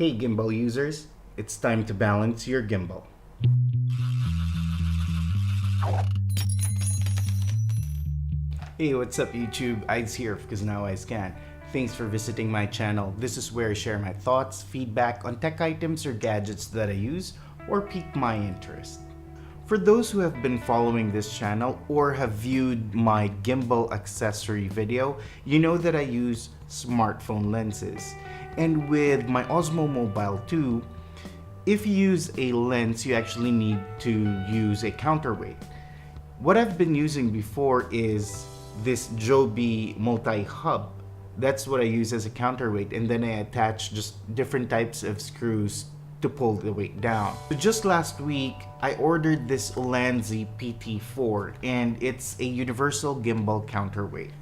Hey gimbal users, it's time to balance your gimbal. Hey, what's up YouTube? I's here because now I can. Thanks for visiting my channel. This is where I share my thoughts, feedback on tech items or gadgets that I use or pique my interest. For those who have been following this channel or have viewed my gimbal accessory video, you know that I use smartphone lenses. And with my Osmo Mobile 2, if you use a lens, you actually need to use a counterweight. What I've been using before is this Joby Multi-hub. That's what I use as a counterweight, and then I attach just different types of screws to pull the weight down. So just last week, I ordered this Ulanzi PT4, and it's a universal gimbal counterweight.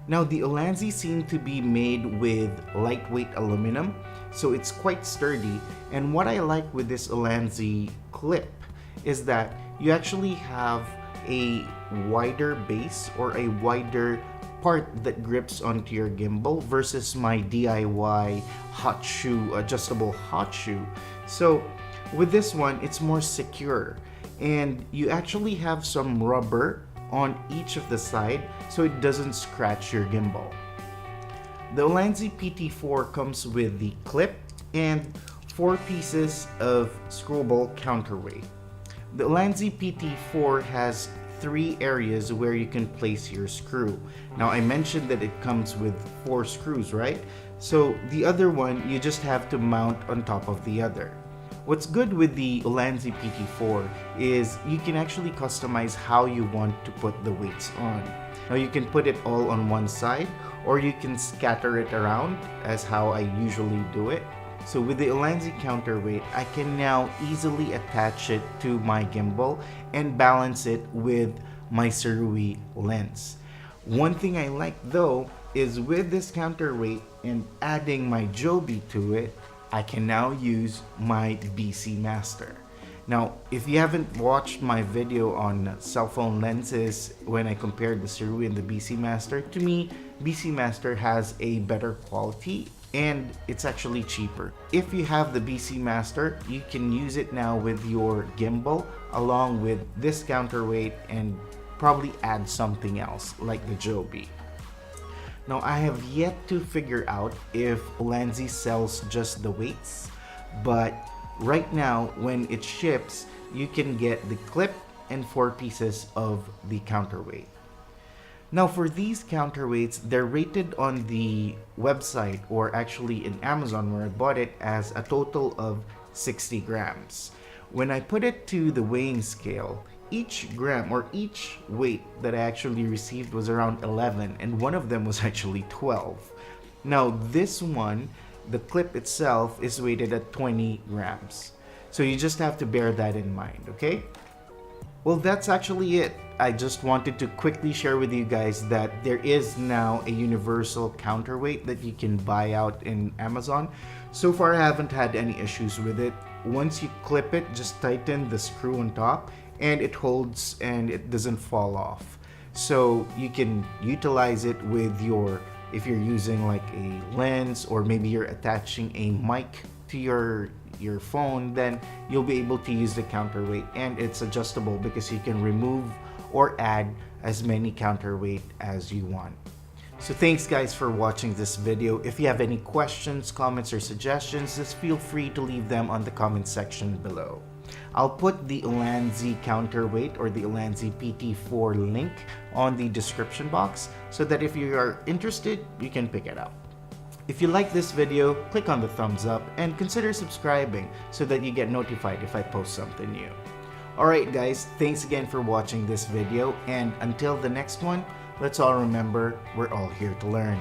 Now the Ulanzi seem to be made with lightweight aluminum, so it's quite sturdy. And what I like with this Ulanzi clip is that you actually have a wider base or a wider part that grips onto your gimbal versus my DIY hot shoe, adjustable hot shoe. So with this one, it's more secure, and you actually have some rubber on each of the side so it doesn't scratch your gimbal. The Ulanzi PT4 comes with the clip and 4 pieces of screwable counterweight. The Ulanzi PT4 has 3 areas where you can place your screw. Now I mentioned that it comes with 4 screws, right? So the other one you just have to mount on top of the other. What's good with the Ulanzi PT4 is you can actually customize how you want to put the weights on. Now you can put it all on one side, or you can scatter it around as how I usually do it. So with the Ulanzi counterweight, I can now easily attach it to my gimbal and balance it with my Surui lens. One thing I like though is with this counterweight and adding my Joby to it, I can now use my BC Master. Now, if you haven't watched my video on cell phone lenses when I compared the Surui and the BC Master, to me, BC Master has a better quality and it's actually cheaper. If you have the BC Master, you can use it now with your gimbal along with this counterweight and probably add something else like the Joby. Now I have yet to figure out if Ulanzi sells just the weights, but right now when it ships, you can get the clip and 4 pieces of the counterweight. Now for these counterweights, they're rated on the website or actually in Amazon where I bought it as a total of 60 grams. When I put it to the weighing scale, each gram or each weight that I actually received was around 11, and one of them was actually 12. Now this one, the clip itself is weighted at 20 grams. So you just have to bear that in mind, okay? Well, that's actually it. I just wanted to quickly share with you guys that there is now a universal counterweight that you can buy out in Amazon. So far, I haven't had any issues with it. Once you clip it, just tighten the screw on top and it holds and it doesn't fall off. So you can utilize it with your, if you're using like a lens or maybe you're attaching a mic to your phone, then you'll be able to use the counterweight, and it's adjustable because you can remove or add as many counterweight as you want. So thanks guys for watching this video. If you have any questions, comments, or suggestions, just feel free to leave them on the comment section below. I'll put the Ulanzi counterweight or the Ulanzi PT4 link on the description box so that if you are interested, you can pick it up. If you like this video, click on the thumbs up and consider subscribing so that you get notified if I post something new. Alright guys, thanks again for watching this video, and until the next one, let's all remember we're all here to learn.